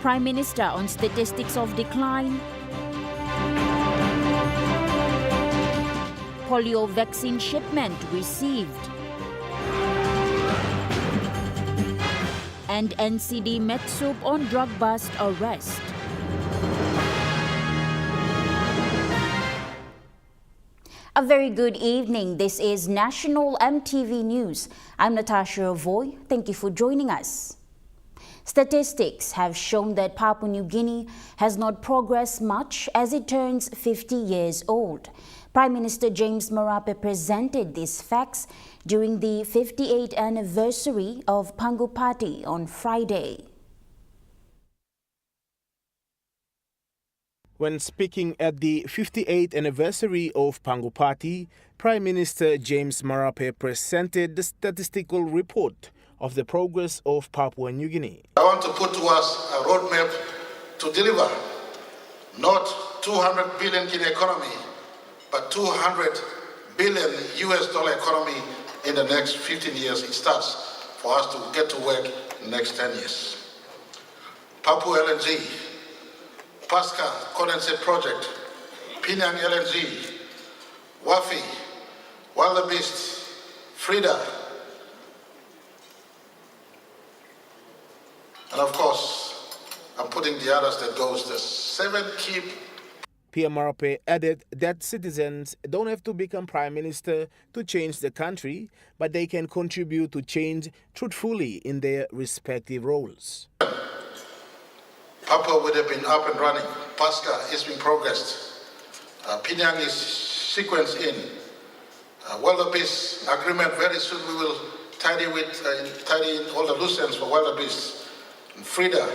Prime Minister on statistics of decline. Polio vaccine shipment received. And NCD Metsub on drug bust arrest. A very good evening. This is National EMTV News. I'm Natasha Roy. Thank you for joining us. Statistics have shown that Papua New Guinea has not progressed much as it turns 50 years old. Prime Minister James Marape presented these facts during the 58th anniversary of Pangu Party on Friday. When speaking at the 58th anniversary of Pangu Party, Prime Minister James Marape presented the statistical report of the progress of Papua New Guinea. I want to put to us a roadmap to deliver not 200 billion Guinea economy, but 200 billion US dollar economy in the next 15 years. It starts for us to get to work in the next 10 years. Papua LNG, Pasca Condensate Project, Pinang LNG, Wafi, Wildebeest, Frida, and of course, I'm putting the others that goes, the 7 key. PM Marape added that citizens don't have to become prime minister to change the country, but they can contribute to change truthfully in their respective roles. Papua would have been up and running. Pasca is being progressed. Pinang is sequenced in. Wildebeest agreement, very soon we will tidy in all the loose ends for Wildebeest. And Frida,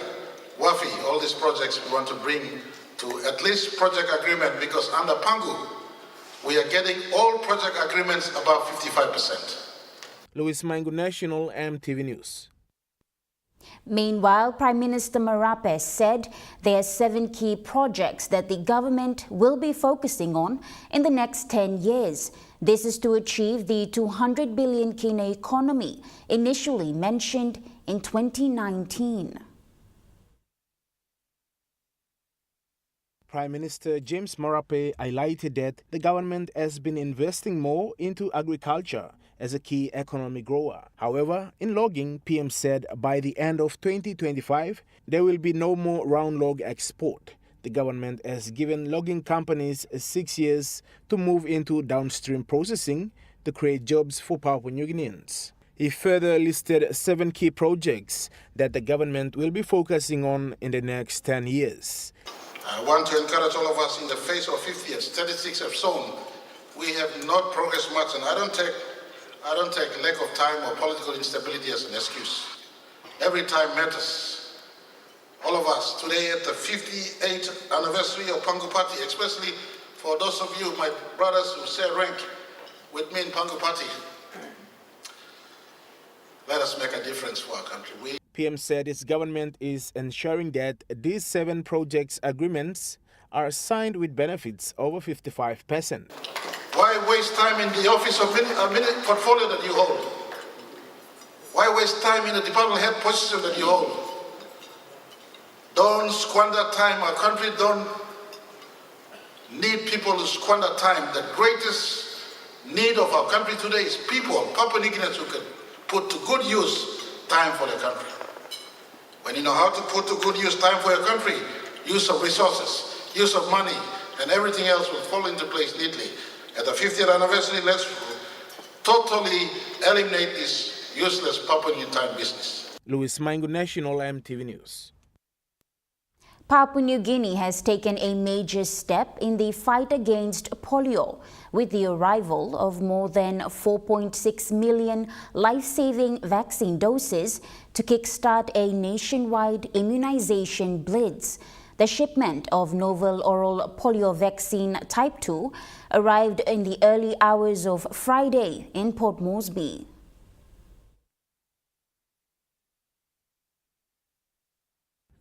Wafi, all these projects we want to bring to at least project agreement, because under Pangu, we are getting all project agreements above 55%. Louis Mangu, National EMTV News. Meanwhile, Prime Minister Marape said there are 7 key projects that the government will be focusing on in the next 10 years. This is to achieve the 200 billion Guinea economy initially mentioned in 2019. Prime Minister James Marape highlighted that the government has been investing more into agriculture as a key economic grower. However, in logging, PM said by the end of 2025, there will be no more round log export. The government has given logging companies 6 years to move into downstream processing to create jobs for Papua New Guineans. He further listed 7 key projects that the government will be focusing on in the next 10 years. I want to encourage all of us in the face of 50 years. Statistics have shown we have not progressed much, and I don't take lack of time or political instability as an excuse. Every time matters. All of us today at the 58th anniversary of Pangu Party, especially for those of you, my brothers who share rank with me in Pangu Party, let us make a difference for our country. PM said its government is ensuring that these 7 projects agreements are signed with benefits over 55%. Why waste time in the office of portfolio that you hold? Why waste time in the department head position that you hold? Don't squander time. Our country don't need people to squander time. The greatest need of our country today is people, Papua New Guineans who can put to good use time for their country. When you know how to put to good use time for your country, use of resources, use of money, and everything else will fall into place neatly. At the 50th anniversary, let's totally eliminate this useless Papua New time business. Louis Mangu, National EMTV News. Papua New Guinea has taken a major step in the fight against polio with the arrival of more than 4.6 million life-saving vaccine doses to kickstart a nationwide immunization blitz. The shipment of novel oral polio vaccine type 2 arrived in the early hours of Friday in Port Moresby.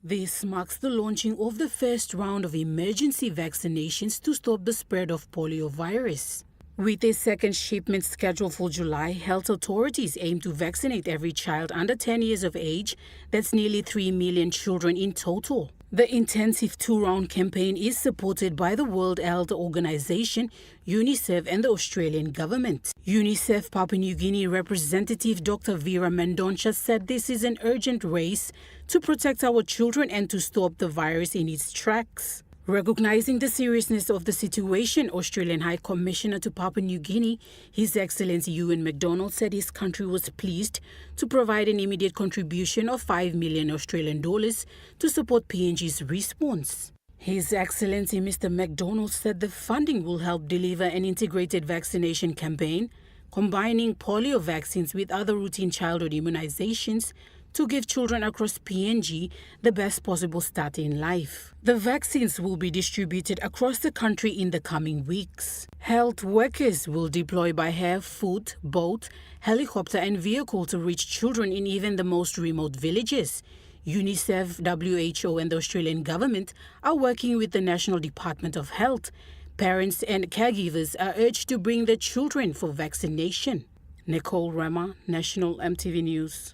This marks the launching of the first round of emergency vaccinations to stop the spread of polio virus. With a second shipment scheduled for July, health authorities aim to vaccinate every child under 10 years of age. That's nearly 3 million children in total. The intensive two-round campaign is supported by the World Health Organization, UNICEF, and the Australian government. UNICEF Papua New Guinea representative Dr. Vera Mendonça said this is an urgent race to protect our children and to stop the virus in its tracks. Recognizing the seriousness of the situation, Australian High Commissioner to Papua New Guinea, His Excellency Ewan MacDonald, said his country was pleased to provide an immediate contribution of 5 million Australian dollars to support PNG's response. His Excellency Mr. MacDonald said the funding will help deliver an integrated vaccination campaign, combining polio vaccines with other routine childhood immunizations to give children across PNG the best possible start in life. The vaccines will be distributed across the country in the coming weeks. Health workers will deploy by air, foot, boat, helicopter and vehicle to reach children in even the most remote villages. UNICEF, WHO and the Australian government are working with the National Department of Health. Parents and caregivers are urged to bring their children for vaccination. Nicole Rema, National EMTV News.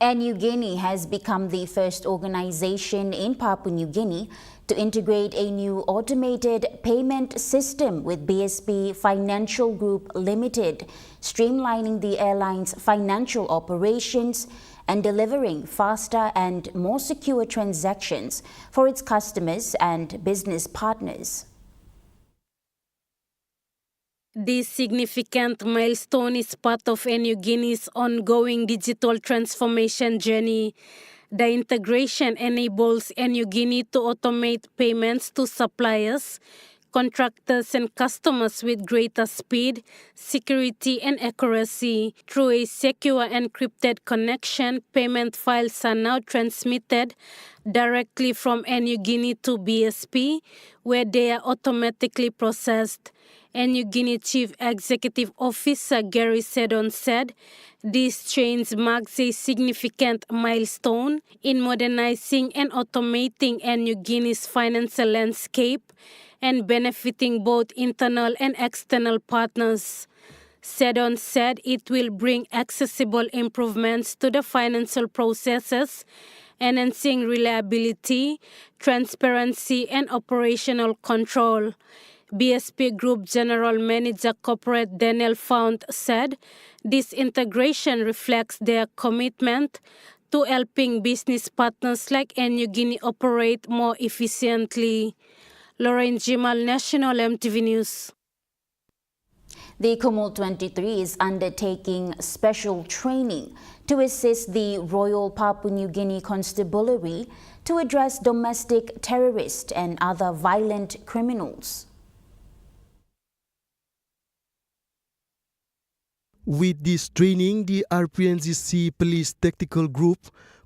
Air New Guinea has become the first organization in Papua New Guinea to integrate a new automated payment system with BSP Financial Group Limited, streamlining the airline's financial operations and delivering faster and more secure transactions for its customers and business partners. This significant milestone is part of Air New Guinea's ongoing digital transformation journey. The integration enables Air New Guinea to automate payments to suppliers, contractors and customers with greater speed, security and accuracy. Through a secure encrypted connection, payment files are now transmitted directly from Air New Guinea to BSP, where they are automatically processed. Air New Guinea Chief Executive Officer Gary Seddon said, "This change marks a significant milestone in modernizing and automating Air New Guinea's financial landscape and benefiting both internal and external partners." Seddon said it will bring accessible improvements to the financial processes, enhancing reliability, transparency, and operational control. BSP Group General Manager Corporate Daniel Fount said this integration reflects their commitment to helping business partners like Air New Guinea operate more efficiently. Lauren Jimal, National EMTV News. The Kumul 23 is undertaking special training to assist the Royal Papua New Guinea Constabulary to address domestic terrorists and other violent criminals. With this training, the RPNGC Police Tactical Group,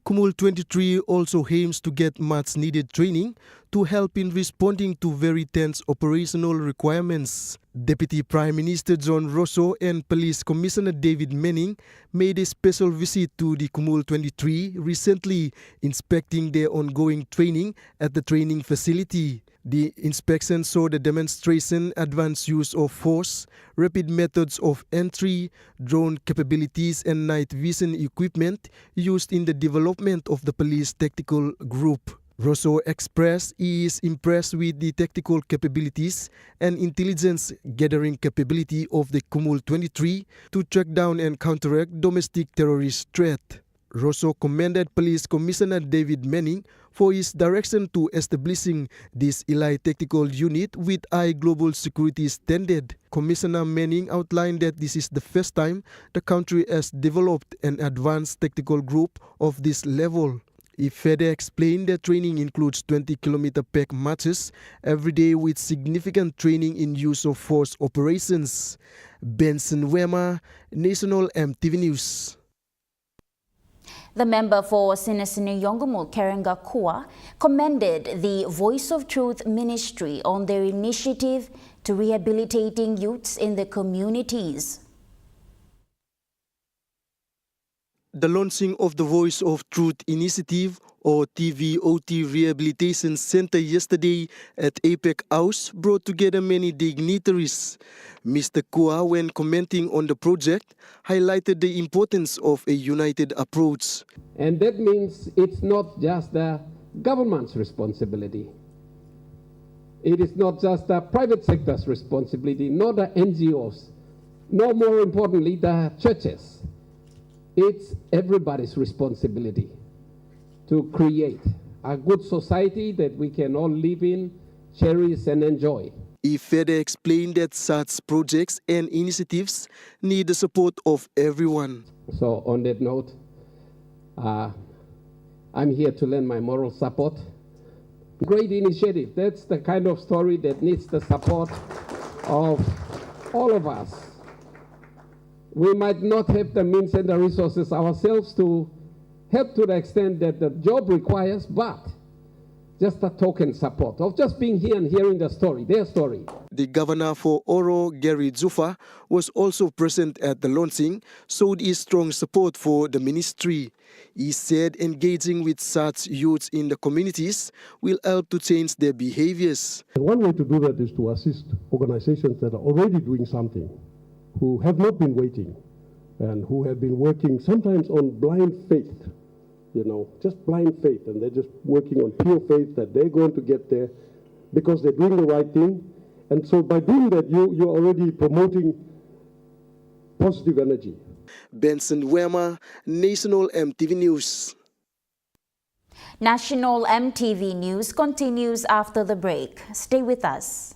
Kumul 23 also aims to get much-needed training to help in responding to very tense operational requirements. Deputy Prime Minister John Rosso and Police Commissioner David Manning made a special visit to the Kumul 23 recently, inspecting their ongoing training at the training facility. The inspection saw the demonstration, advanced use of force, rapid methods of entry, drone capabilities and night vision equipment used in the development of the police tactical group. Rosso expressed he is impressed with the tactical capabilities and intelligence gathering capability of the Kumul 23 to track down and counteract domestic terrorist threat. Rosso commended Police Commissioner David Manning for his direction to establishing this elite tactical unit with high global security standard. Commissioner Manning outlined that this is the first time the country has developed an advanced tactical group of this level. He further explained that training includes 20-kilometer pack marches every day with significant training in use of force operations. Benson Wema, National EMTV News. The member for Sinasini Yongomul, Karenga Kua, commended the Voice of Truth Ministry on their initiative to rehabilitating youths in the communities. The launching of the Voice of Truth initiative or TVOT Rehabilitation Center yesterday at APEC House brought together many dignitaries. Mr. Kua, when commenting on the project, highlighted the importance of a united approach. And that means it's not just the government's responsibility. It is not just the private sector's responsibility, nor the NGOs, nor more importantly, the churches. It's everybody's responsibility to create a good society that we can all live in, cherish, and enjoy. He further explained that such projects and initiatives need the support of everyone. So on that note, I'm here to lend my moral support. Great initiative. That's the kind of story that needs the support of all of us. We might not have the means and the resources ourselves to help to the extent that the job requires, but just a token support of just being here and hearing the story, their story. The governor for Oro, Gary Zufa, was also present at the launching, showed his strong support for the ministry. He said engaging with such youths in the communities will help to change their behaviors. One way to do that is to assist organizations that are already doing something, who have not been waiting, and who have been working sometimes on blind faith. Just blind faith, and they're just working on pure faith that they're going to get there because they're doing the right thing. And so by doing that, you're already promoting positive energy. Benson Wema, National EMTV News. National EMTV News continues after the break. Stay with us.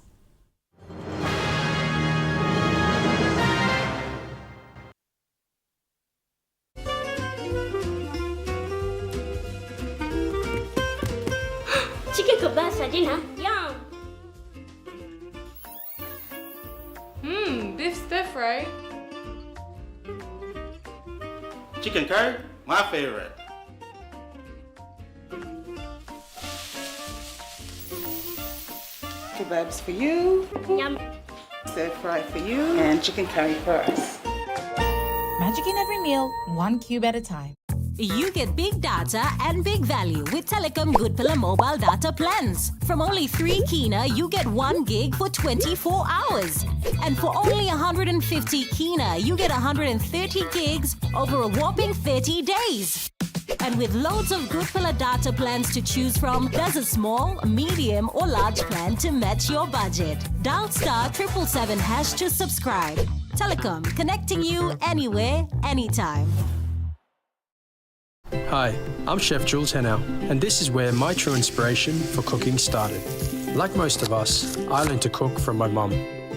Chicken kebab for dinner. Yum. Beef stir fry. Chicken curry, my favorite. Kebabs for you. Yum. Stir fry for you. And chicken curry for us. Magic in every meal, 1 cube at a time. You get big data and big value with Telecom Good Pillar mobile data plans. From only 3 kina, you get 1 gig for 24 hours. And for only 150 kina, you get 130 gigs over a whopping 30 days. And with loads of Good Pillar data plans to choose from, there's a small, medium or large plan to match your budget. Dial *777# to subscribe. Telecom, connecting you anywhere, anytime. Hi, I'm Chef Jules Hennow, and this is where my true inspiration for cooking started. Like most of us, I learned to cook from my mum.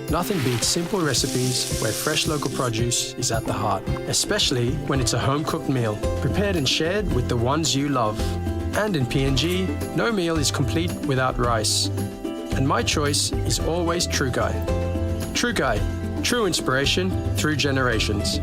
Nothing beats simple recipes where fresh local produce is at the heart, especially when it's a home-cooked meal, prepared and shared with the ones you love. And in PNG, no meal is complete without rice. And my choice is always True Guy. True Guy, true inspiration through generations.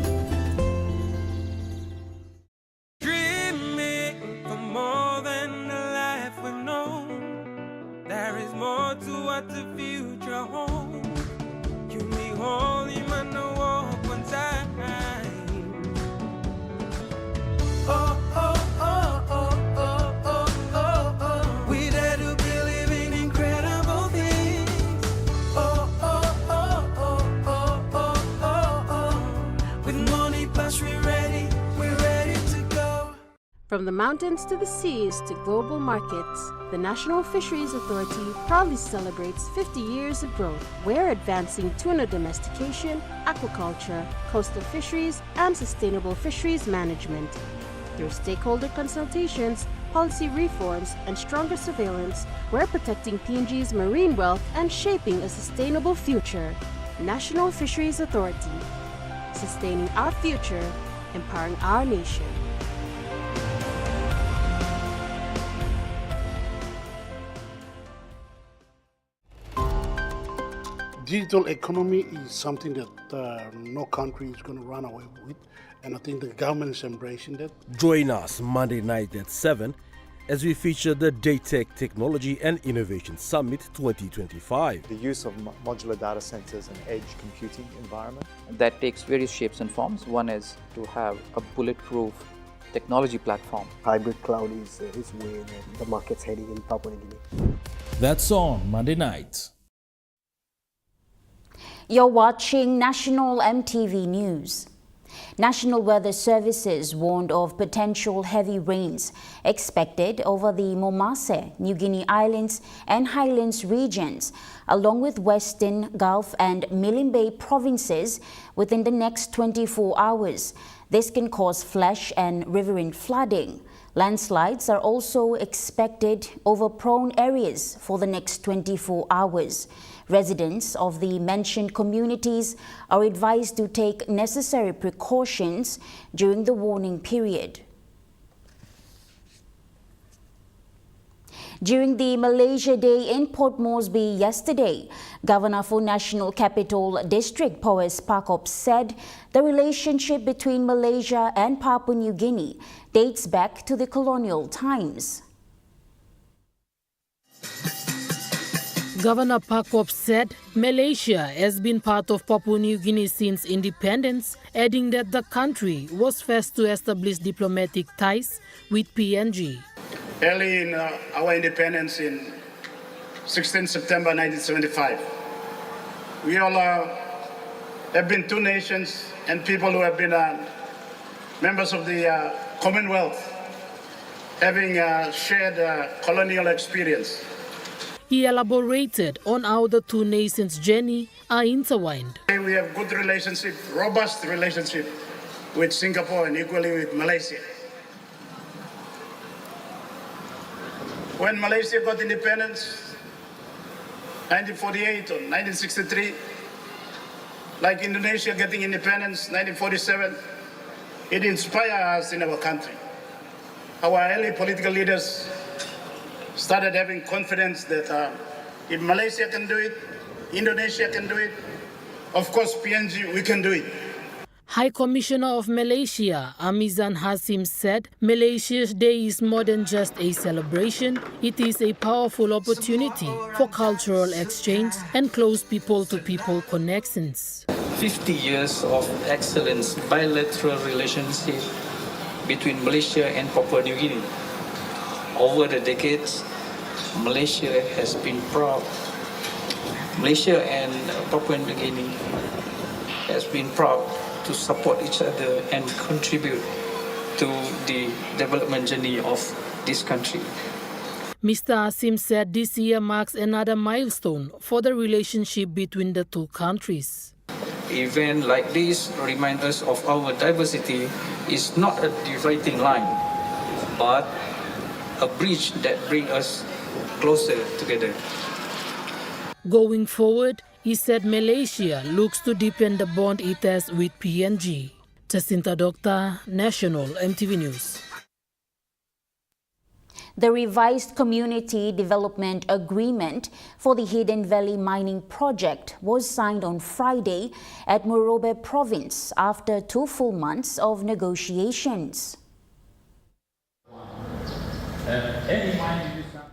From the mountains to the seas to global markets, the National Fisheries Authority proudly celebrates 50 years of growth. We're advancing tuna domestication, aquaculture, coastal fisheries, and sustainable fisheries management. Through stakeholder consultations, policy reforms, and stronger surveillance, we're protecting PNG's marine wealth and shaping a sustainable future. National Fisheries Authority, sustaining our future, empowering our nation. Digital economy is something that no country is going to run away with, and I think the government is embracing that. Join us Monday night at 7 as we feature the Daytech Technology and Innovation Summit 2025. The use of modular data centers and edge computing environment. That takes various shapes and forms. One is to have a bulletproof technology platform. Hybrid cloud is where the market's heading in Papua New Guinea. That's on Monday night. You're watching National EMTV News. National Weather Services warned of potential heavy rains expected over the Momase, New Guinea Islands and Highlands regions, along with Western, Gulf and Milne Bay provinces within the next 24 hours. This can cause flash and riverine flooding. Landslides are also expected over prone areas for the next 24 hours. Residents of the mentioned communities are advised to take necessary precautions during the warning period. During the Malaysia Day in Port Moresby yesterday, Governor for National Capital District Powes Pakop said the relationship between Malaysia and Papua New Guinea dates back to the colonial times. Governor Pakop said Malaysia has been part of Papua New Guinea since independence, adding that the country was first to establish diplomatic ties with PNG. Early in our independence in 16 September 1975, we all have been two nations and people who have been members of the Commonwealth, having shared colonial experience. He elaborated on how the two nations' journey are intertwined. We have good relationship, robust relationship with Singapore and equally with Malaysia. When Malaysia got independence, 1948 or 1963, like Indonesia getting independence, 1947, it inspired us in our country. Our early political leaders started having confidence that if Malaysia can do it, Indonesia can do it, of course PNG, we can do it. High Commissioner of Malaysia, Amizan Hasim, said Malaysia's Day is more than just a celebration. It is a powerful opportunity for cultural exchange and close people-to-people connections. 50 years of excellent bilateral relationship between Malaysia and Papua New Guinea. Over the decades, Malaysia has been proud. Malaysia and Papua New Guinea has been proud to support each other and contribute to the development journey of this country. Mr. Asim said this year marks another milestone for the relationship between the two countries. Events like this remind us of our diversity is not a dividing line, but a bridge that brings us closer together. Going forward, he said Malaysia looks to deepen the bond it has with PNG. Jacinta Doctor, National EMTV News. The revised Community Development Agreement for the Hidden Valley Mining Project was signed on Friday at Morobe Province after 2 full months of negotiations.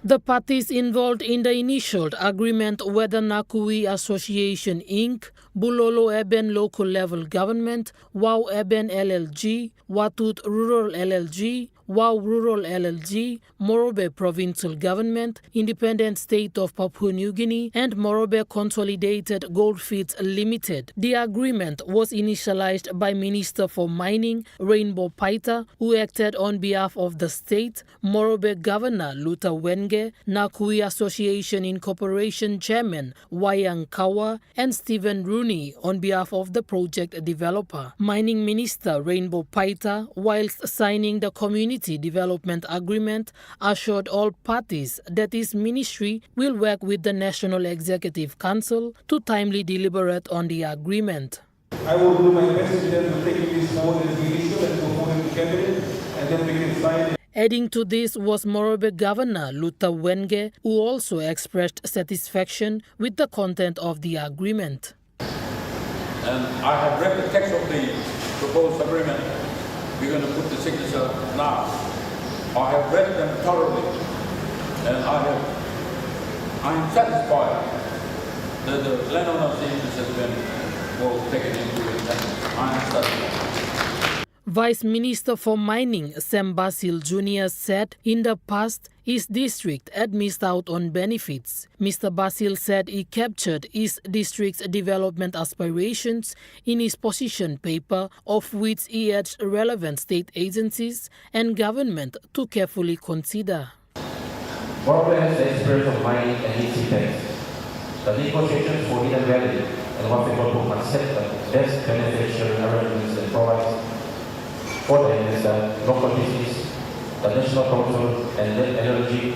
The parties involved in the initial agreement were the Nakui Association Inc., Bulolo Eben Local Level Government, Wow Eben LLG, Watut Rural LLG, Wow Rural LLG, Morobe Provincial Government, Independent State of Papua New Guinea, and Morobe Consolidated Goldfields Limited. The agreement was initialized by Minister for Mining, Rainbow Paita, who acted on behalf of the state, Morobe Governor Luta Wenge, Nakui Association Incorporation Chairman Wayang Kawa, and Stephen Rooney on behalf of the project developer. Mining Minister Rainbow Paita, whilst signing the Community Development Agreement, assured all parties that his ministry will work with the National Executive Council to timely deliberate on the agreement. I will do my best to take this forward as we issue and go forward to cabinet, and then we can sign it. Adding to this was Morobe Governor Luta Wenge, who also expressed satisfaction with the content of the agreement. And I have read the text of the proposed agreement. We're going to put the signature now. I have read them thoroughly, and I am satisfied that the landowner's interest has been well taken into account. I am satisfied. Vice Minister for Mining Sam Basil Jr. said in the past his district had missed out on benefits. Mr. Basil said he captured his district's development aspirations in his position paper, of which he urged relevant state agencies and government to carefully consider. Borrowed has the experience of mining and its effects. The negotiations for Hidden Valley and what people must set the best beneficial arrangements that provides for the investor, local business, the National Council, and the energy,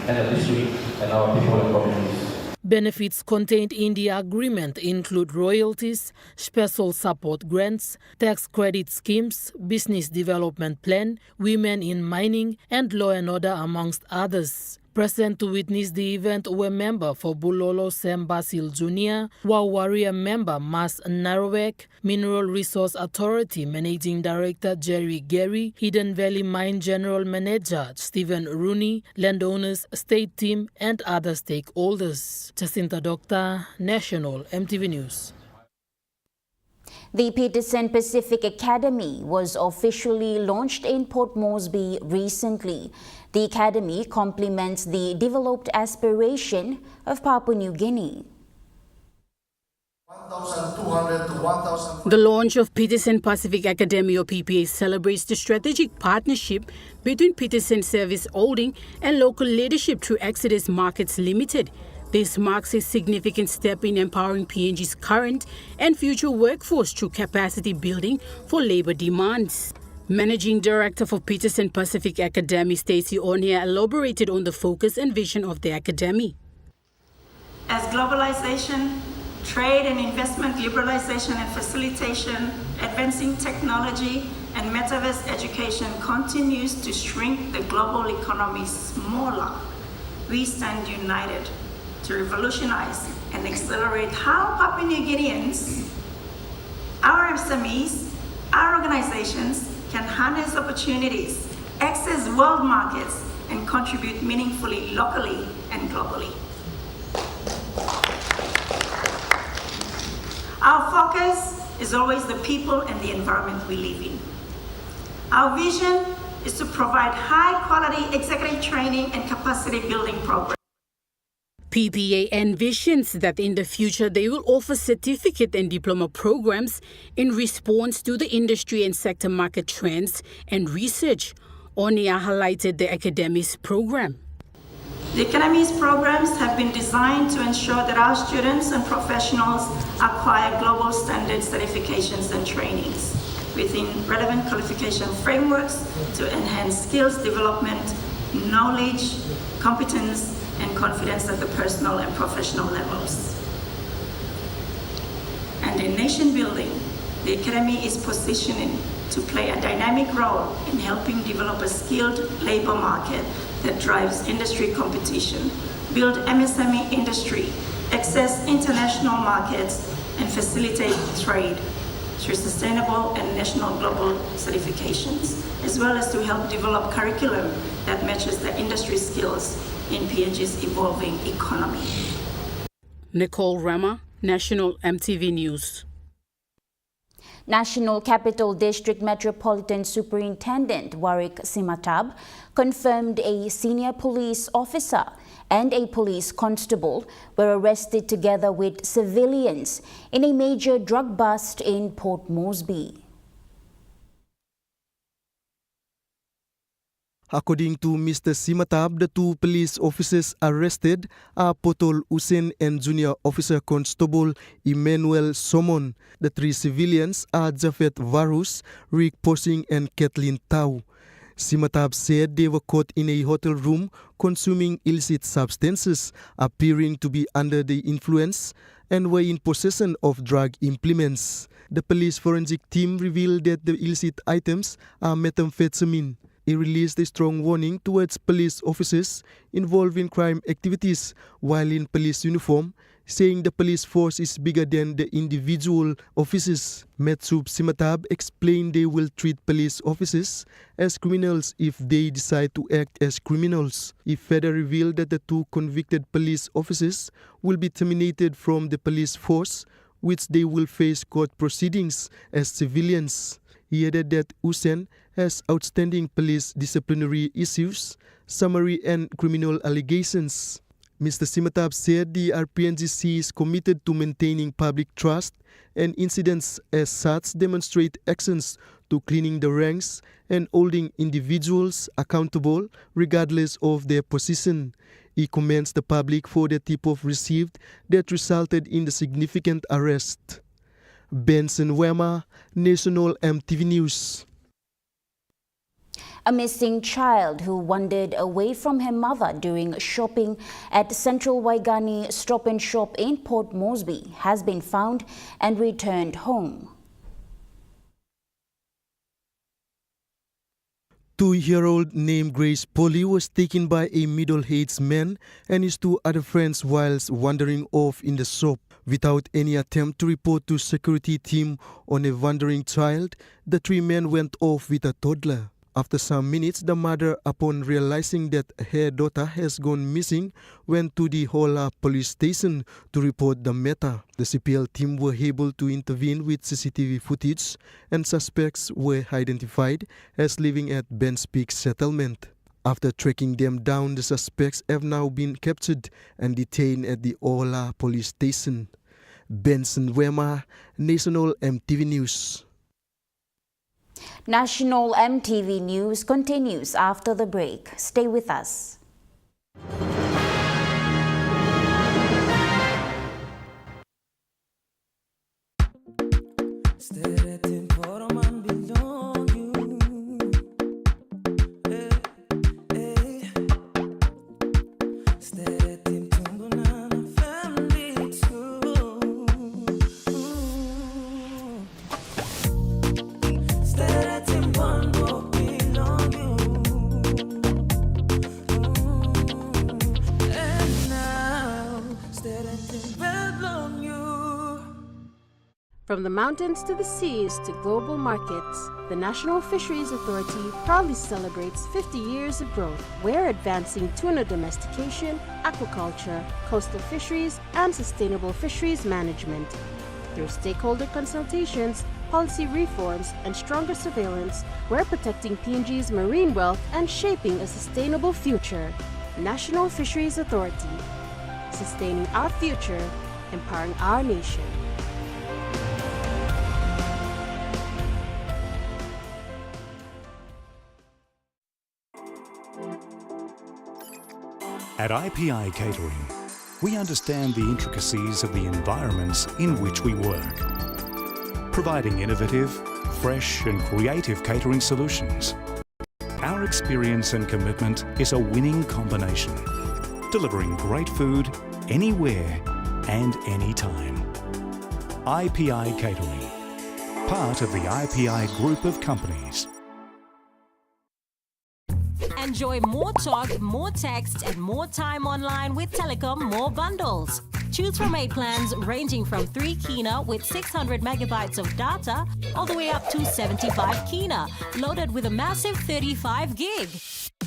and the district, and our people and communities. Benefits contained in the agreement include royalties, special support grants, tax credit schemes, business development plan, women in mining, and law and order, amongst others. Present to witness the event were member for Bulolo Sam Basil Jr., Warrior member Mas Narowek, Mineral Resource Authority Managing Director Jerry Gary, Hidden Valley Mine General Manager Stephen Rooney, landowners, state team, and other stakeholders. Jacinta Doctor, National EMTV News. The Peterson Pacific Academy was officially launched in Port Moresby recently. The academy complements the developed aspiration of Papua New Guinea. The launch of Peterson Pacific Academy, or PPA, celebrates the strategic partnership between Peterson Service Holding and local leadership through Exodus Markets Limited. This marks a significant step in empowering PNG's current and future workforce through capacity building for labor demands. Managing Director for Peterson Pacific Academy, Stacey Onia, elaborated on the focus and vision of the academy. As globalization, trade and investment liberalization and facilitation, advancing technology, and metaverse education continues to shrink the global economy smaller, we stand united to revolutionize and accelerate how Papua New Guineans, our SMEs, our organizations can harness opportunities, access world markets, and contribute meaningfully locally and globally. Our focus is always the people and the environment we live in. Our vision is to provide high-quality executive training and capacity building programs. PPA envisions that in the future they will offer certificate and diploma programs in response to the industry and sector market trends and research. Onia highlighted the academy's program. The Academy's programs have been designed to ensure that our students and professionals acquire global standard certifications and trainings within relevant qualification frameworks to enhance skills development, knowledge, competence, and confidence at the personal and professional levels. And in nation building, the Academy is positioning to play a dynamic role in helping develop a skilled labor market that drives industry competition, build MSME industry, access international markets, and facilitate trade through sustainable and national global certifications, as well as to help develop curriculum that matches the industry skills in PNG's evolving economy. Nicole Rama, National EMTV News. National Capital District Metropolitan Superintendent Warwick Simatab confirmed a senior police officer and a police constable were arrested together with civilians in a major drug bust in Port Moresby. According to Mr. Simatab, the two police officers arrested are Potol Hussein and Junior Officer Constable Emmanuel Somon. The three civilians are Jafet Varus, Rick Posing, and Kathleen Tau. Simatab said they were caught in a hotel room consuming illicit substances, appearing to be under the influence, and were in possession of drug implements. The police forensic team revealed that the illicit items are methamphetamine. He released a strong warning towards police officers involved in crime activities while in police uniform, saying the police force is bigger than the individual officers. Metsub Simatab explained they will treat police officers as criminals if they decide to act as criminals. He further revealed that the two convicted police officers will be terminated from the police force, which they will face court proceedings as civilians. He added that Hussein has outstanding police disciplinary issues, summary and criminal allegations. Mr. Simatab said the RPNGC is committed to maintaining public trust, and incidents as such demonstrate actions to cleaning the ranks and holding individuals accountable regardless of their position. He commends the public for the tip-off received that resulted in the significant arrest. Benson Wema, National EMTV News. A missing child who wandered away from her mother during shopping at Central Waigani Stop and Shop in Port Moresby has been found and returned home. 2-year-old named Grace Polly was taken by a middle-aged man and his 2 other friends whilst wandering off in the shop. Without any attempt to report to security team on a wandering child, the 3 men went off with a toddler. After some minutes, the mother, upon realizing that her daughter has gone missing, went to the Hola police station to report the matter. The CPL team were able to intervene with CCTV footage, and suspects were identified as living at Ben's Peak settlement. After tracking them down, the suspects have now been captured and detained at the Hola police station. Benson Wema, National EMTV News. National EMTV News continues after the break. Stay with us. From the mountains to the seas to global markets, the National Fisheries Authority proudly celebrates 50 years of growth. We're advancing tuna domestication, aquaculture, coastal fisheries, and sustainable fisheries management. Through stakeholder consultations, policy reforms, and stronger surveillance, we're protecting PNG's marine wealth and shaping a sustainable future. National Fisheries Authority, sustaining our future, empowering our nation. At IPI Catering, we understand the intricacies of the environments in which we work, providing innovative, fresh and creative catering solutions. Our experience and commitment is a winning combination, delivering great food anywhere and anytime. IPI Catering, part of the IPI group of companies. Enjoy more talk, more text, and more time online with Telecom More Bundles. Choose from 8 plans ranging from 3 kina with 600 megabytes of data all the way up to 75 kina, loaded with a massive 35 gig.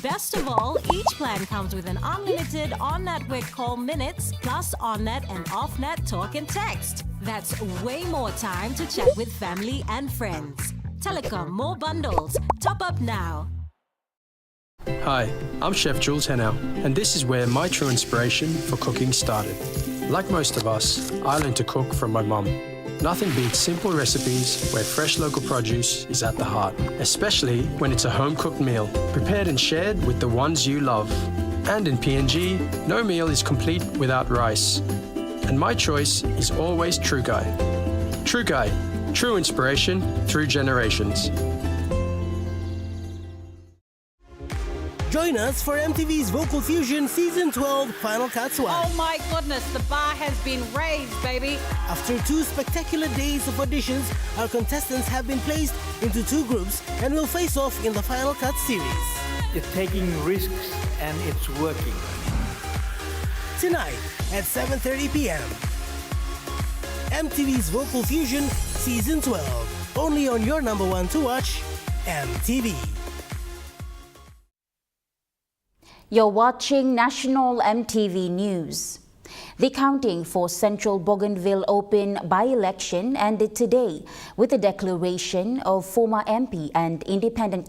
Best of all, each plan comes with an unlimited on-network call minutes plus on-net and off-net talk and text. That's way more time to chat with family and friends. Telecom More Bundles. Top up now. Hi, I'm Chef Jules Henao, and this is where my true inspiration for cooking started. Like most of us, I learned to cook from my mum. Nothing beats simple recipes where fresh local produce is at the heart, especially when it's a home-cooked meal, prepared and shared with the ones you love. And in PNG, no meal is complete without rice. And my choice is always True Guy. True Guy, true inspiration through generations. Join us for MTV's Vocal Fusion Season 12 Final Cut Swag. Oh my goodness, the bar has been raised, baby. After 2 spectacular days of auditions, our contestants have been placed into 2 groups and will face off in the Final Cut series. It's taking risks and it's working. Tonight at 7:30 p.m. MTV's Vocal Fusion Season 12. Only on your number 1 to watch, MTV. You're watching National EMTV News. The counting for Central Bougainville Open by-election ended today with the declaration of former MP and independent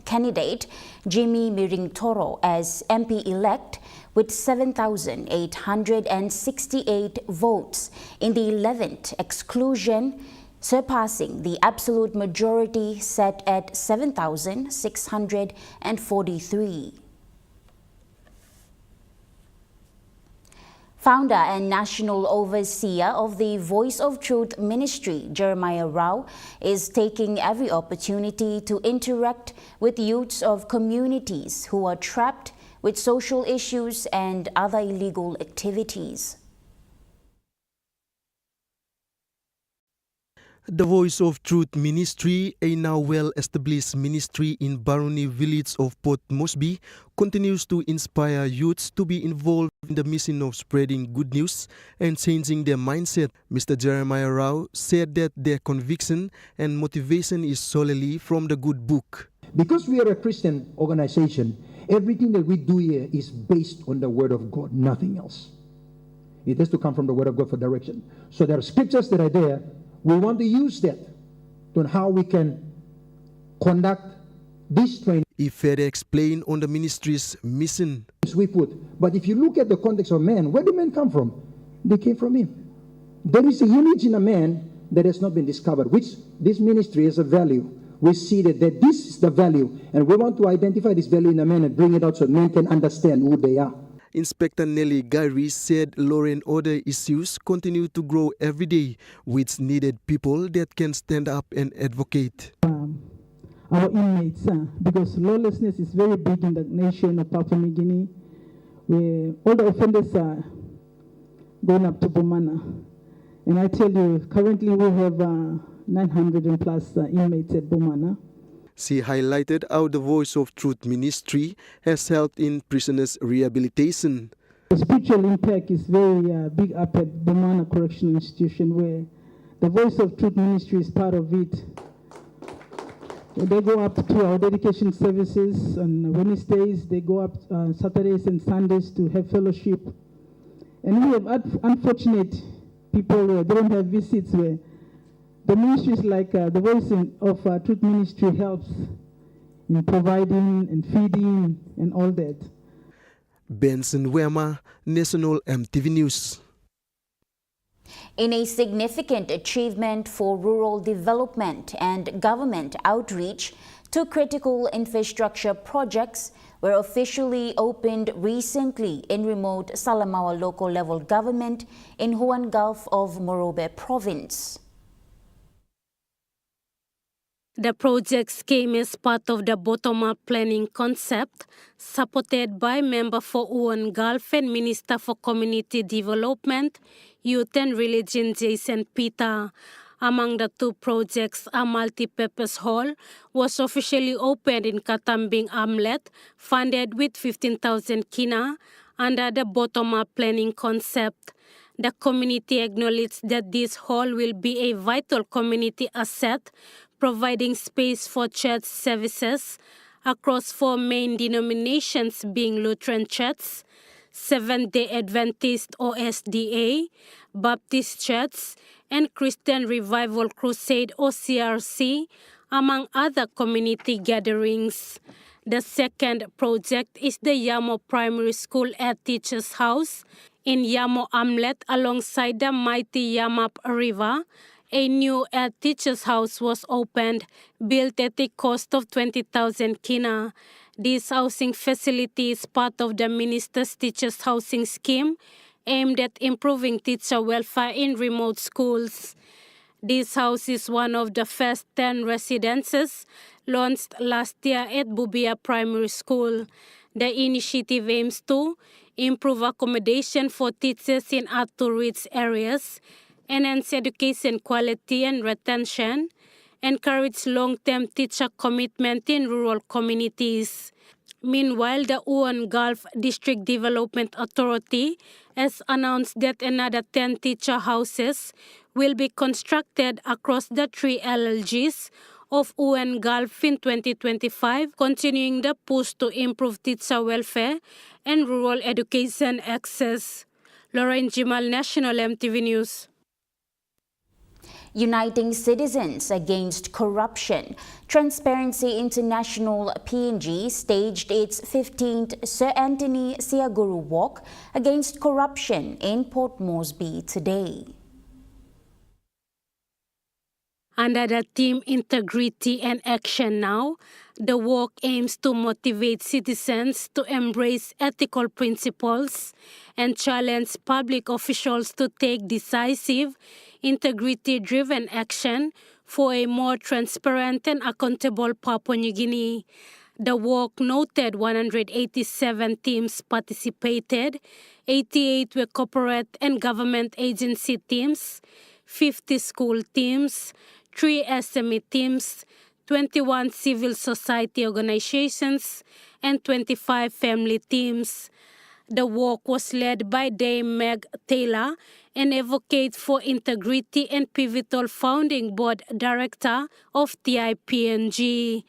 candidate Jimmy Miring Toro as MP-elect with 7,868 votes in the 11th exclusion, surpassing the absolute majority set at 7,643. Founder and National Overseer of the Voice of Truth Ministry, Jeremiah Rao, is taking every opportunity to interact with youths of communities who are trapped with social issues and other illegal activities. The Voice of Truth Ministry, a now well-established ministry in Baruni village of Port Moresby, continues to inspire youths to be involved in the mission of spreading good news and changing their mindset. Mr. Jeremiah Rao said that their conviction and motivation is solely from the good book. Because we are a Christian organization, everything that we do here is based on the Word of God, nothing else. It has to come from the Word of God for direction. So there are scriptures that are there. We want to use that on how we can conduct this training. He further explained on the ministry's mission. We put, but if you look at the context of man, where do men come from? They came from him. There is a unit in a man that has not been discovered, which this ministry is a value. We see that this is the value, and we want to identify this value in a man and bring it out so men can understand who they are. Inspector Nelly Gary said law and order issues continue to grow every day, which needed people that can stand up and advocate. Our inmates, because lawlessness is very big in the nation of Papua New Guinea, where all the offenders are going up to Bomana. And I tell you, currently we have 900 and plus inmates at Bomana. She highlighted how the Voice of Truth Ministry has helped in prisoners' rehabilitation. The spiritual impact is very big up at Bomana Correctional Institution, where the Voice of Truth Ministry is part of it. They go up to our dedication services on Wednesdays, they go up Saturdays and Sundays to have fellowship. And we have unfortunate people where they don't have visits, where the ministries like the Voice of Truth Ministry helps in providing and feeding and all that. Benson Wema, National EMTV News. In a significant achievement for rural development and government outreach, 2 critical infrastructure projects were officially opened recently in remote Salamaua local level government in Huon Gulf of Morobe province. The projects came as part of the bottom-up planning concept supported by Member for Huon Gulf and Minister for Community Development, Youth and Religion Jason Peter. Among the 2 projects, a multi-purpose hall was officially opened in Katambing Hamlet, funded with 15,000 kina under the bottom-up planning concept. The community acknowledged that this hall will be a vital community asset, providing space for church services across 4 main denominations being Lutheran Church, Seventh-day Adventist or SDA, Baptist Church, and Christian Revival Crusade or CRC, among other community gatherings. The second project is the Yamo Primary School at Teachers House in Yamo Hamlet alongside the mighty Yamap River. A new Teachers House was opened, built at a cost of 20,000 kina. This housing facility is part of the Minister's Teachers Housing Scheme, aimed at improving teacher welfare in remote schools. This house is one of the first 10 residences launched last year at Bubia Primary School. The initiative aims to improve accommodation for teachers in hard-to-reach areas, enhance education quality and retention, encourage long-term teacher commitment in rural communities. Meanwhile, the Huon Gulf District Development Authority has announced that another 10 teacher houses will be constructed across the 3 LLGs of Huon Gulf in 2025, continuing the push to improve teacher welfare and rural education access. Lauren Jimal, National EMTV News. Uniting Citizens Against Corruption. Transparency International PNG staged its 15th Sir Anthony Siaguru Walk Against Corruption in Port Moresby today. Under the theme Integrity and Action Now, the walk aims to motivate citizens to embrace ethical principles and challenge public officials to take decisive, integrity-driven action for a more transparent and accountable Papua New Guinea. The walk noted 187 teams participated, 88 were corporate and government agency teams, 50 school teams, 3 SME teams, 21 civil society organizations, and 25 family teams. The walk was led by Dame Meg Taylor, an advocate for integrity and pivotal founding board director of TIPNG.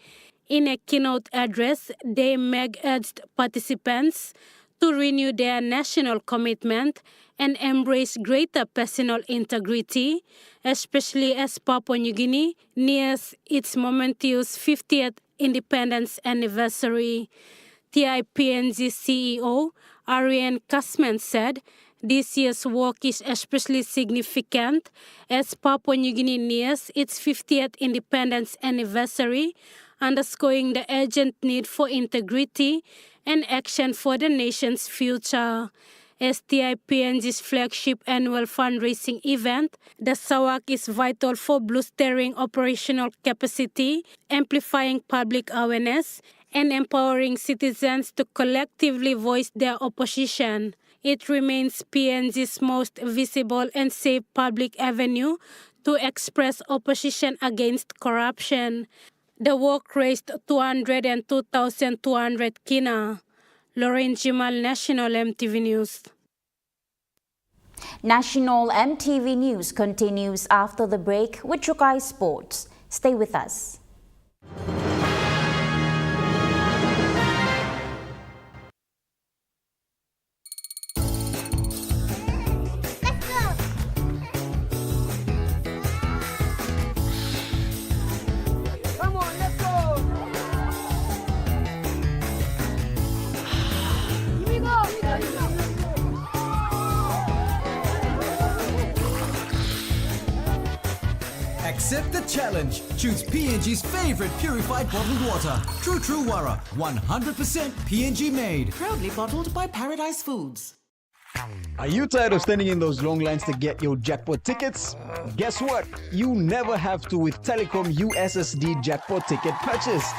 In a keynote address, Dame Meg urged participants to renew their national commitment and embrace greater personal integrity, especially as Papua New Guinea nears its momentous 50th independence anniversary. TIPNG CEO Ariane Kasman said this year's walk is especially significant as Papua New Guinea nears its 50th independence anniversary, underscoring the urgent need for integrity and action for the nation's future. As TIPNG's flagship annual fundraising event, the SAWAK is vital for bolstering operational capacity, amplifying public awareness, and empowering citizens to collectively voice their opposition. It remains PNG's most visible and safe public avenue to express opposition against corruption. The walk raised 202,200 kina. Lauren Jimal, National EMTV News. National EMTV News continues after the break with Chukai Sports. Stay with us. Accept the challenge. Choose PNG's favorite purified bottled water. True Wara, 100% PNG made. Proudly bottled by Paradise Foods. Are you tired of standing in those long lines to get your jackpot tickets? Guess what? You never have to with Telecom USSD jackpot ticket purchase.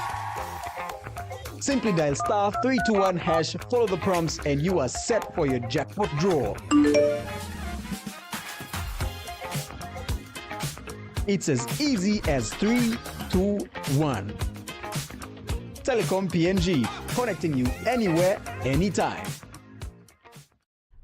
Simply dial *321#, follow the prompts, and you are set for your jackpot draw. It's as easy as 3, 2, 1. Telecom PNG, connecting you anywhere, anytime.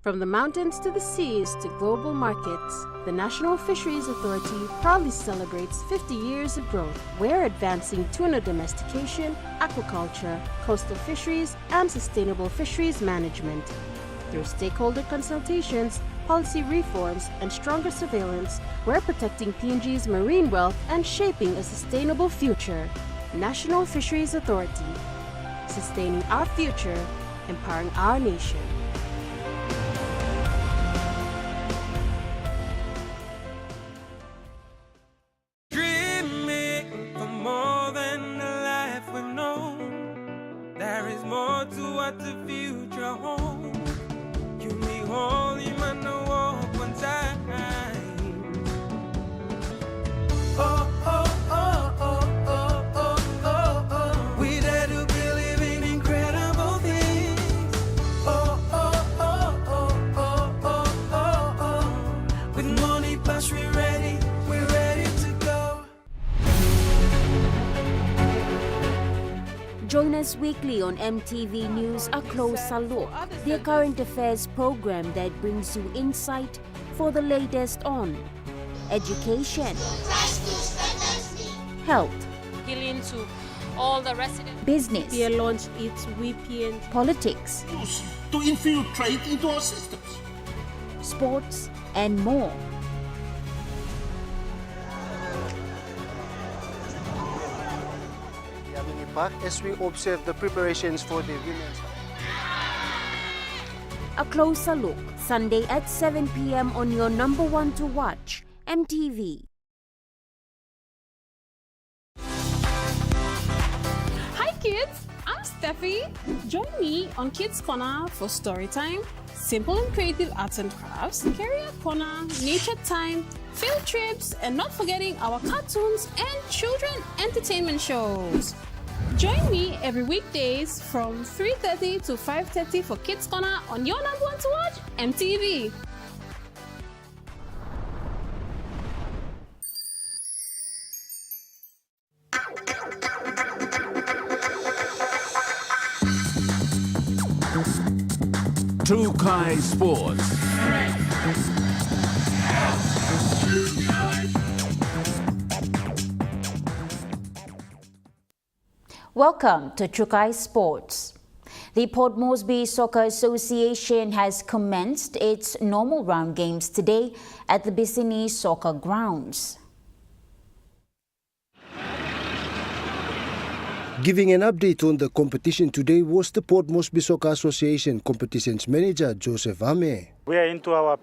From the mountains to the seas to global markets, the National Fisheries Authority proudly celebrates 50 years of growth. We're advancing tuna domestication, aquaculture, coastal fisheries, and sustainable fisheries management. Through stakeholder consultations, policy reforms, and stronger surveillance, we're protecting PNG's marine wealth and shaping a sustainable future. National Fisheries Authority, sustaining our future, empowering our nation. Dreaming for more than the life we've known. There is more to what the future holds. You may only man no walk one time. Oh, oh, oh, oh, oh, oh, oh, oh. We dare to believe in incredible things. Oh, oh, oh, oh, oh, oh, oh, oh. With money plus we're ready to go. Join us weekly on EMTV News A Closer Look, the current affairs program that brings you insight for the latest on education, health, healing to all the residents. business, We launched its VPN, politics, to infiltrate into our systems. sports, and more. As we observe the preparations for the women's. A closer look, Sunday at 7 p.m. on your number one to watch, EMTV. Hi kids, I'm Steffi. Join me on Kids Corner for story time, simple and creative arts and crafts, career corner, nature time, field trips, and not forgetting our cartoons and children entertainment shows. Join me every weekdays from 3:30 to 5:30 for Kids Corner on your number one to watch, EMTV. Trukai Sports. Welcome to Trukai Sports. The Port Moresby Soccer Association has commenced its normal round games today at the Bissini Soccer Grounds. Giving an update on the competition today was the Port Moresby Soccer Association Competitions Manager Joseph Ame. We are into our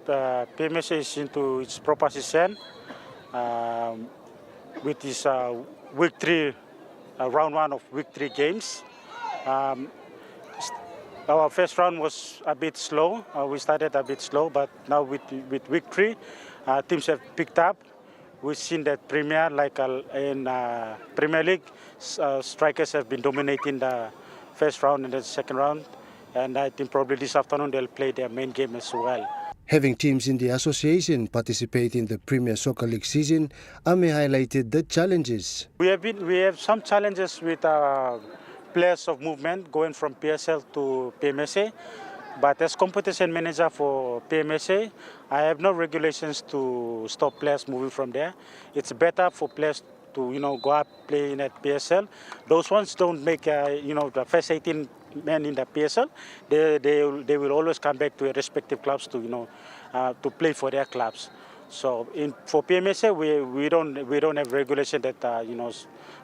PMSA is into its proper season with this week 3, round 1 of week 3 games. Our first round was a bit slow. We started a bit slow, but now with week 3, teams have picked up. We've seen that Premier, like in Premier League, strikers have been dominating the first round and the second round. And I think probably this afternoon they'll play their main game as well. Having teams in the association participate in the Premier Soccer League season, Ame highlighted the challenges. We have some challenges with players of movement going from PSL to PMSA. But as competition manager for PMSA, I have no regulations to stop players moving from there. It's better for players to go up playing at PSL. Those ones don't make the first 18 men in the PSL. They will always come back to their respective clubs to to play for their clubs. So for PMSA, we don't have regulation that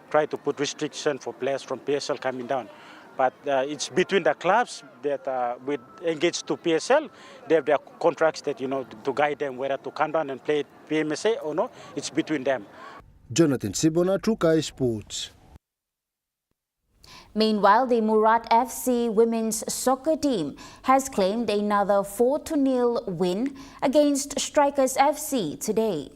try to put restriction for players from PSL coming down. But it's between the clubs that we engage to PSL. They have their contracts that to guide them whether to come down and play PMSA or no. It's between them. Jonathan Sibona, Trukai Sports. Meanwhile, the Murat FC women's soccer team has claimed another 4-0 win against Strikers FC today.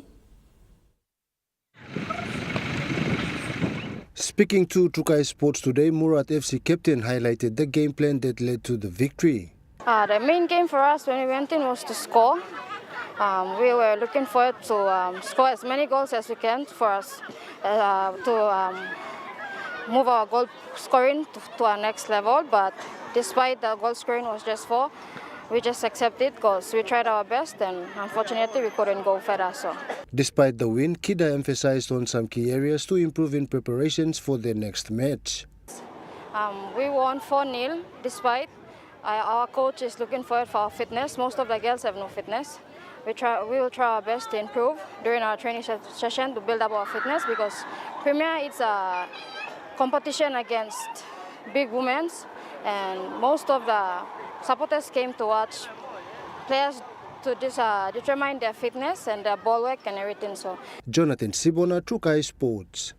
Speaking to Trukai Sports today, Murat FC captain highlighted the game plan that led to the victory. The main game for us when we went in was to score. We were looking forward to score as many goals as we can for us to move our goal scoring to our next level. But despite the goal scoring was just 4, we just accepted because we tried our best and unfortunately we couldn't go further. So. Despite the win, Kida emphasized on some key areas to improve in preparations for their next match. We won 4-0 despite our coach is looking forward for our fitness. Most of the girls have no fitness. We will try our best to improve during our training session to build up our fitness because Premier is a competition against big women and most of the supporters came to watch players to determine their fitness and their ball work and everything. So, Jonathan Sibona, Trukai Sports.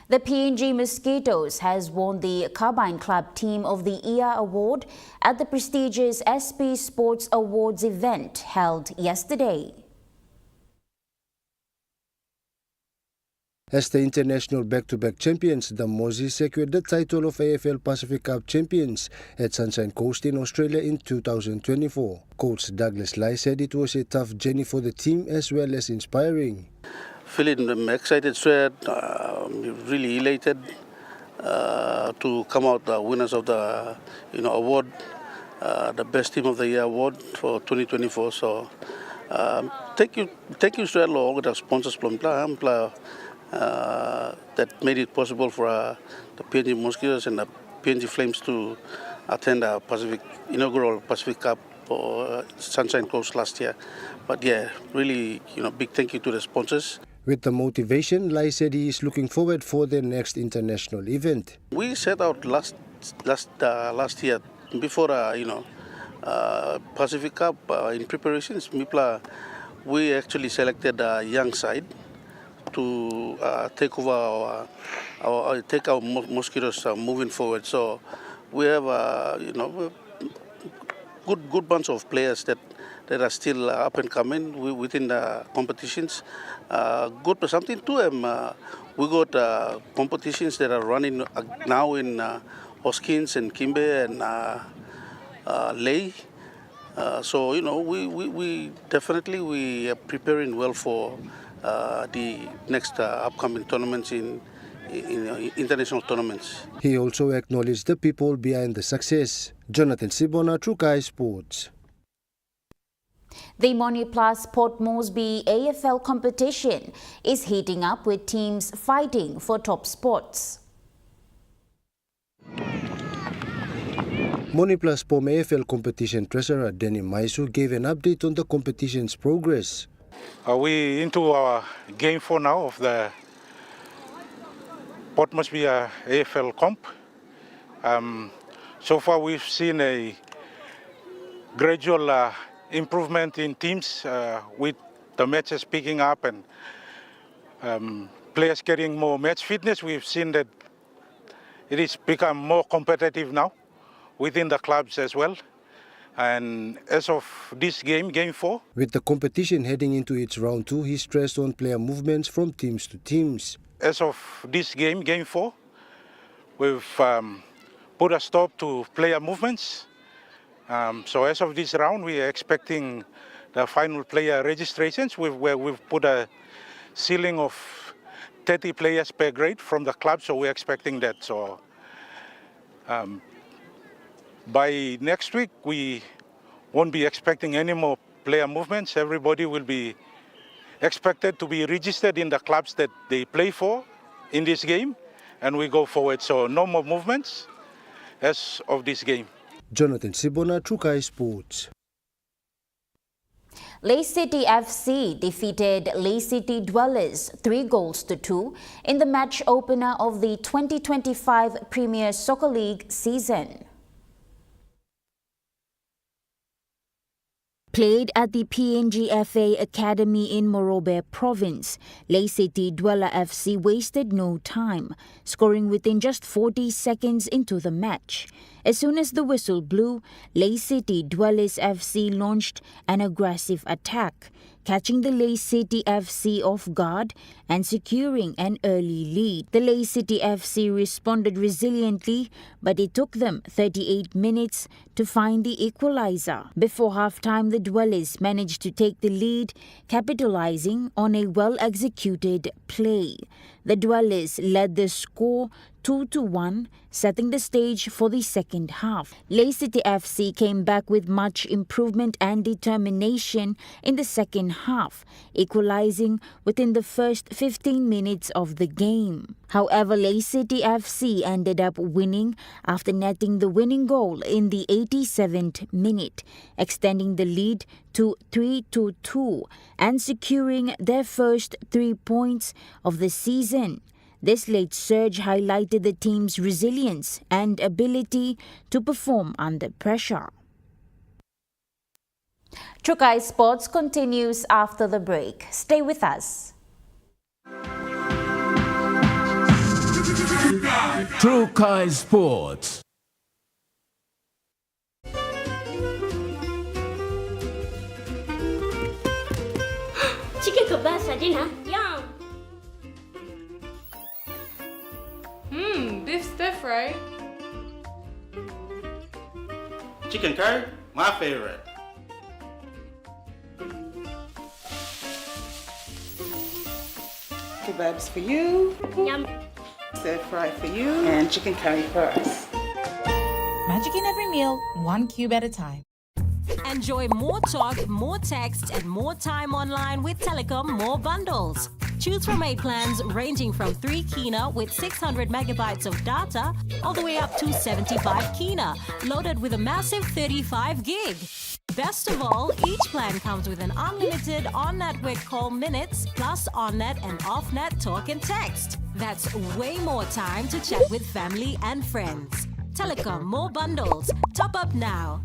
The PNG Mosquitoes has won the Carbine Club Team of the Year award at the prestigious SP Sports Awards event held yesterday. As the international back-to-back champions, the Mozzies secured the title of AFL Pacific Cup champions at Sunshine Coast in Australia in 2024. Coach Douglas Lai said it was a tough journey for the team as well as inspiring. Feeling excited, straight, really elated to come out the winners of the award, the Best Team of the Year award for 2024. So thank you straight all the sponsors from that made it possible for the PNG Mosquitoes and the PNG Flames to attend the inaugural Pacific Cup for Sunshine Coast last year. But yeah, really, big thank you to the sponsors. With the motivation, Lai said he is looking forward for the next international event. We set out last year before Pacific Cup in preparations. MIPLA, we actually selected a young side to take over take our Mosquitoes moving forward. So we have good bunch of players that are still up and coming within the competitions. Good for something to them. We got competitions that are running now in Hoskins and Kimbe and Ley. So we definitely we are preparing well for the next upcoming tournaments in international tournaments. He also acknowledged the people behind the success. Jonathan Sibona, True Kai Sports. The Moniplas Port Moresby AFL competition is heating up with teams fighting for top spots. Moniplas POM AFL competition treasurer Danny Maisu gave an update on the competition's progress. We into our game 4 now of the Port Moresby AFL comp. So far we've seen a gradual improvement in teams with the matches picking up and players getting more match fitness. We've seen that it has become more competitive now within the clubs as well. And as of this game, game 4. With the competition heading into its round 2, he stressed on player movements from teams to teams. As of this game, game 4, we've put a stop to player movements. So as of this round, we are expecting the final player registrations where we've put a ceiling of 30 players per grade from the club, so we're expecting that. So by next week, we won't be expecting any more player movements. Everybody will be expected to be registered in the clubs that they play for in this game, and we go forward. So no more movements as of this game. Jonathan Sibona, True Kai Sports. Ley City FC defeated Ley City Dwellers 3-2 in the match opener of the 2025 Premier Soccer League season. Played at the PNGFA Academy in Morobe Province, Ley City Dweller FC wasted no time, scoring within just 40 seconds into the match. As soon as the whistle blew, Ley City Dwellers FC launched an aggressive attack, catching the Ley City FC off guard and securing an early lead. The Ley City FC responded resiliently, but it took them 38 minutes to find the equalizer. Before halftime, the Dwellers managed to take the lead, capitalizing on a well-executed play. The Dwellers led the score 2-1, setting the stage for the second half. Ley City FC came back with much improvement and determination in the second half, equalizing within the first 15 minutes of the game. However, Ley City FC ended up winning after netting the winning goal in the 87th minute, extending the lead to 3-2 and securing their first 3 points of the season. This late surge highlighted the team's resilience and ability to perform under pressure. True Kai Sports continues after the break. Stay with us. True Kai Sports. Chicken kebab for dinner. Yum. Beef stir fry. Chicken curry, my favorite. Kebabs for you. Yum. Stir fry for you. And chicken curry for us. Magic in every meal, 1 cube at a time. Enjoy more talk, more text, and more time online with Telecom More Bundles. Choose from 8 plans ranging from 3 kina with 600 megabytes of data all the way up to 75 kina, loaded with a massive 35 gig. Best of all, each plan comes with an unlimited on-network call minutes plus on-net and off-net talk and text. That's way more time to chat with family and friends. Telecom more bundles. Top up now.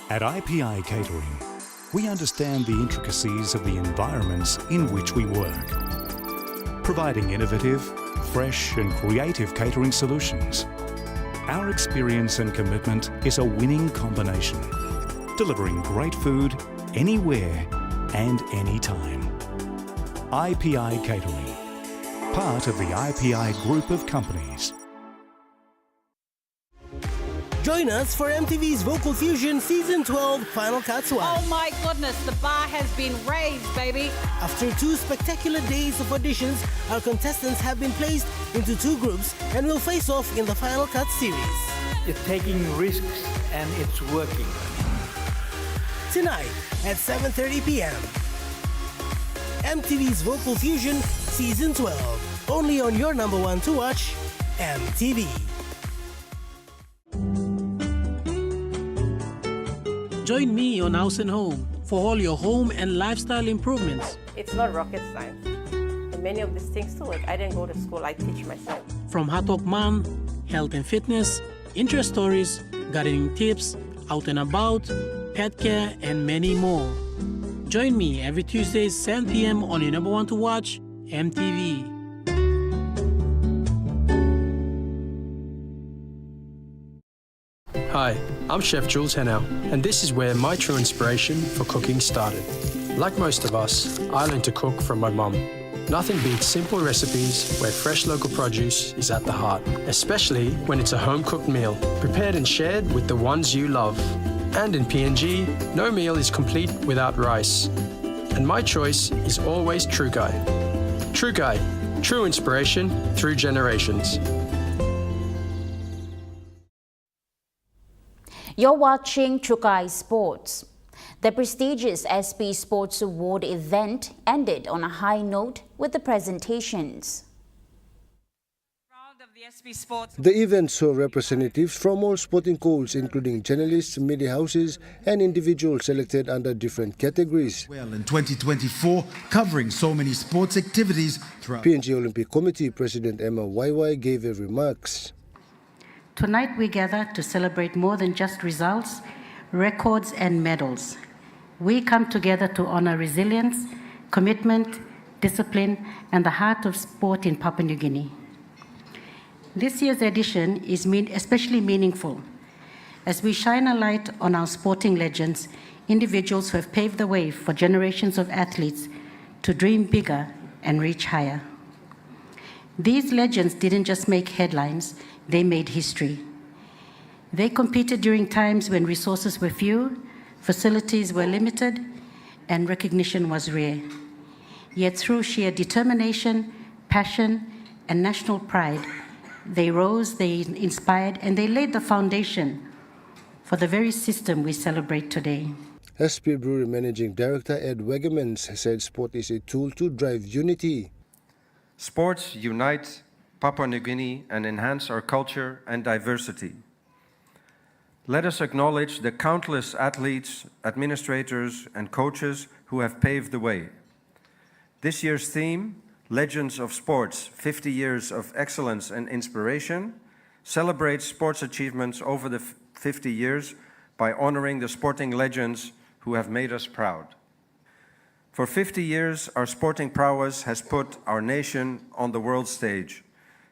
At IPI Catering, we understand the intricacies of the environments in which we work, providing innovative, fresh and creative catering solutions. Our experience and commitment is a winning combination, delivering great food anywhere and anytime. IPI Catering, part of the IPI group of companies. Join us for MTV's Vocal Fusion Season 12 Final Cut Swap. Oh my goodness, the bar has been raised, baby. After 2 spectacular days of auditions, our contestants have been placed into 2 groups and will face off in the Final Cut series. You're taking risks and it's working. Tonight at 7:30 p.m. MTV's Vocal Fusion Season 12. Only on your number one to watch, MTV. Join me on House and Home for all your home and lifestyle improvements. It's not rocket science. And many of these things too, like I didn't go to school, I teach myself. From Hot Talk Mom, health and fitness, interest stories, gardening tips, out and about, pet care, and many more. Join me every Tuesday, 7 p.m. on your number one to watch, MTV. Hi, I'm Chef Jules Hennow, and this is where my true inspiration for cooking started. Like most of us, I learned to cook from my mum. Nothing beats simple recipes where fresh local produce is at the heart, especially when it's a home-cooked meal, prepared and shared with the ones you love. And in PNG, no meal is complete without rice. And my choice is always Trukai. Trukai, true inspiration through generations. You're watching Trukai Sports. The prestigious SP Sports Award event ended on a high note with the presentations. The event saw representatives from all sporting codes, including journalists, media houses, and individuals selected under different categories. Well, in 2024, covering so many sports activities throughout. PNG Olympic Committee President Emma Waiwai gave her remarks. Tonight we gather to celebrate more than just results, records and medals. We come together to honor resilience, commitment, discipline and the heart of sport in Papua New Guinea. This year's edition is especially meaningful as we shine a light on our sporting legends, individuals who have paved the way for generations of athletes to dream bigger and reach higher. These legends didn't just make headlines, they made history. They competed during times when resources were few, facilities were limited, and recognition was rare. Yet through sheer determination, passion, and national pride, they rose, they inspired, and they laid the foundation for the very system we celebrate today. SP Brewery Managing Director Ed Wegemans said sport is a tool to drive unity. Sports unite Papua New Guinea and enhance our culture and diversity. Let us acknowledge the countless athletes, administrators, and coaches who have paved the way. This year's theme, Legends of Sports, 50 Years of Excellence and Inspiration, celebrates sports achievements over the 50 years by honoring the sporting legends who have made us proud. For 50 years, our sporting prowess has put our nation on the world stage,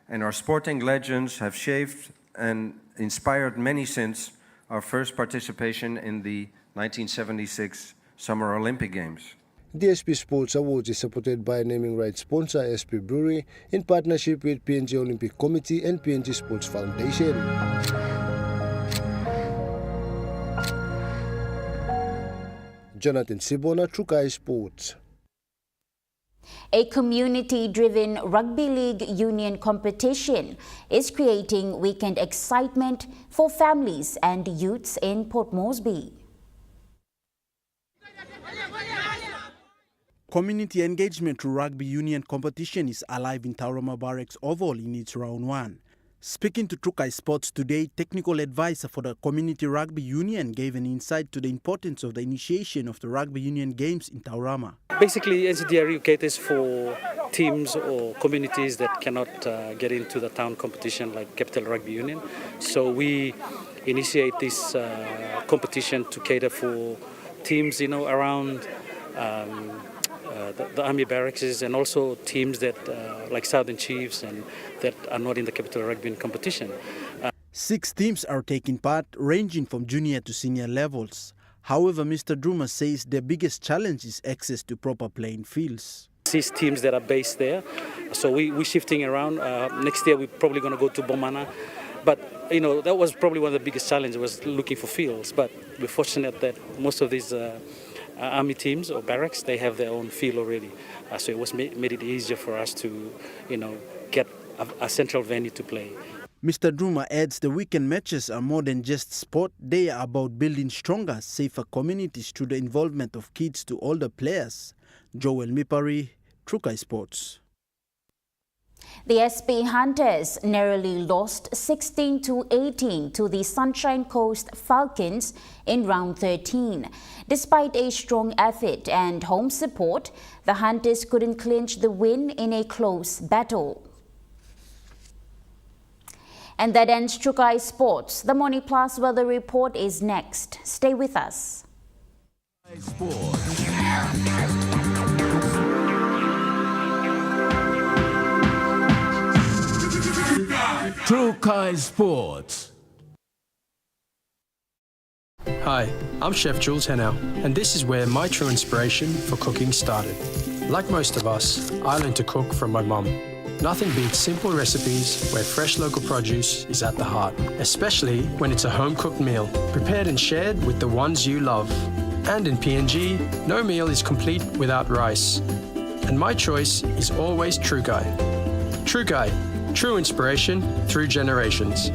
and our sporting legends have shaped and inspired many since our first participation in the 1976 Summer Olympic Games. The SP Sports Awards is supported by naming rights sponsor SP Brewery in partnership with PNG Olympic Committee and PNG Sports Foundation. Jonathan Sibona, Trukai Sports. A community-driven rugby league union competition is creating weekend excitement for families and youths in Port Moresby. Community engagement through rugby union competition is alive in Tauroma Barracks Oval in its round 1. Speaking to Trukai Sports today, technical advisor for the Community Rugby Union gave an insight to the importance of the initiation of the Rugby Union Games in Taurama. Basically, NCDRU caters for teams or communities that cannot get into the town competition like Capital Rugby Union. So we initiate this competition to cater for teams, around the Army barracks and also teams that like Southern Chiefs and that are not in the Capital Rugby Union competition. 6 teams are taking part, ranging from junior to senior levels. However, Mr. Druma says the biggest challenge is access to proper playing fields. 6 teams that are based there, so we're shifting around. Next year we're probably going to go to Bomana, but that was probably one of the biggest challenges, was looking for fields. But we're fortunate that most of these army teams or barracks, they have their own field already, so it was made it easier for us to get a central venue to play. Mr. Druma adds the weekend matches are more than just sport. They are about building stronger, safer communities through the involvement of kids to older players. Joel Mipari, Trukai Sports. The SP Hunters narrowly lost 16-18 to the Sunshine Coast Falcons in round 13. Despite a strong effort and home support, the Hunters couldn't clinch the win in a close battle. And that ends Trukai Sports. The Morning Plus weather report is next. Stay with us. Trukai Sports. Hi, I'm Chef Jules Henow, and this is where my true inspiration for cooking started. Like most of us, I learned to cook from my mum. Nothing beats simple recipes where fresh local produce is at the heart, especially when it's a home-cooked meal, prepared and shared with the ones you love. And in PNG, no meal is complete without rice. And my choice is always Trukai. Trukai, true inspiration through generations.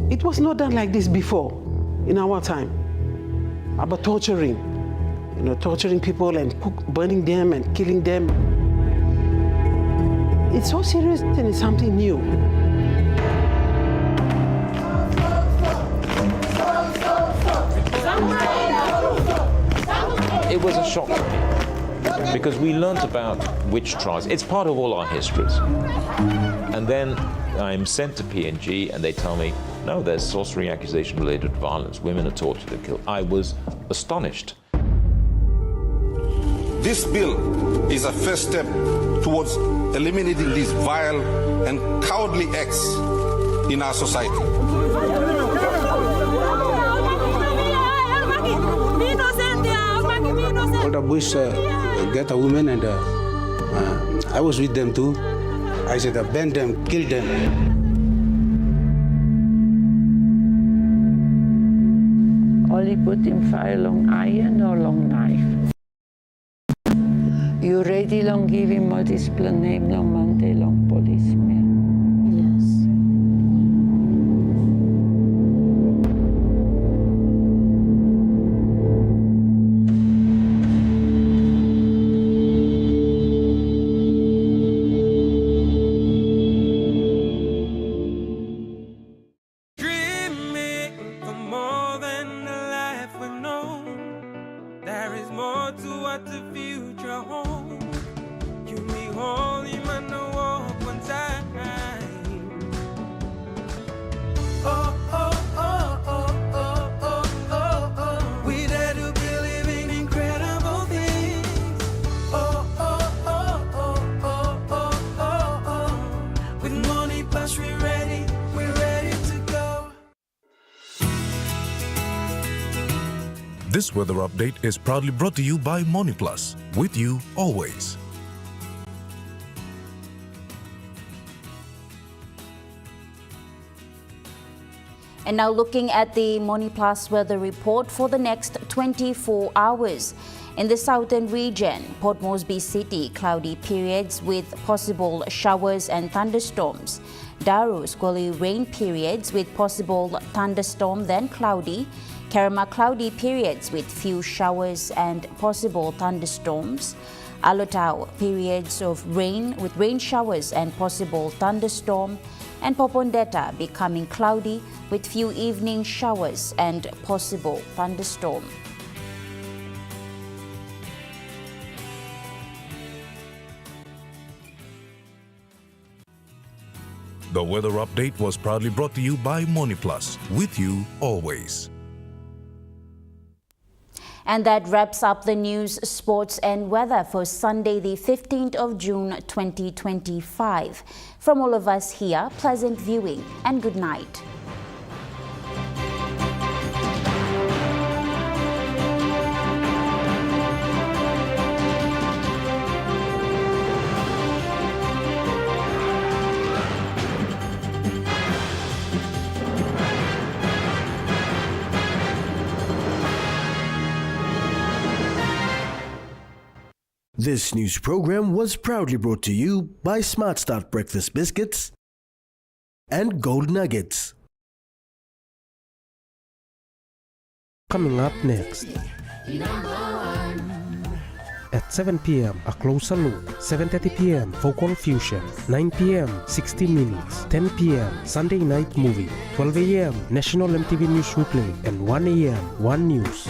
It was not done like this before, in our time, about torturing, torturing people and burning them and killing them. It's so serious and it's something new. It was a shock to me because we learnt about witch trials. It's part of all our histories. And then I'm sent to PNG and they tell me, no, there's sorcery accusation related to violence. Women are tortured and killed. I was astonished. This bill is a first step towards eliminating these vile and cowardly acts in our society. All the boys get a woman and I was with them too. I said, ban them, kill them. Only put in fire long iron or long knife. You ready long give him a display name long Monday long policeman. This weather update is proudly brought to you by MoniPlus, with you always. And now looking at the MoniPlus weather report for the next 24 hours. In the southern region, Port Moresby City, cloudy periods with possible showers and thunderstorms. Daru, squally rain periods with possible thunderstorm, then cloudy. Kerema, cloudy periods with few showers and possible thunderstorms. Alotau, periods of rain with rain showers and possible thunderstorm. And Popondetta, becoming cloudy with few evening showers and possible thunderstorm. The weather update was proudly brought to you by MoniPlus, with you always. And that wraps up the news, sports and weather for Sunday, the 15th of June, 2025. From all of us here, pleasant viewing and good night. This news program was proudly brought to you by Smart Start Breakfast Biscuits and Gold Nuggets. Coming up next. At 7 p.m., a closer look. 7:30 p.m., Vocal Fusion. 9 p.m., 60 Minutes. 10 p.m., Sunday Night Movie. 12 a.m., National EMTV News Replay. And 1 a.m., One News.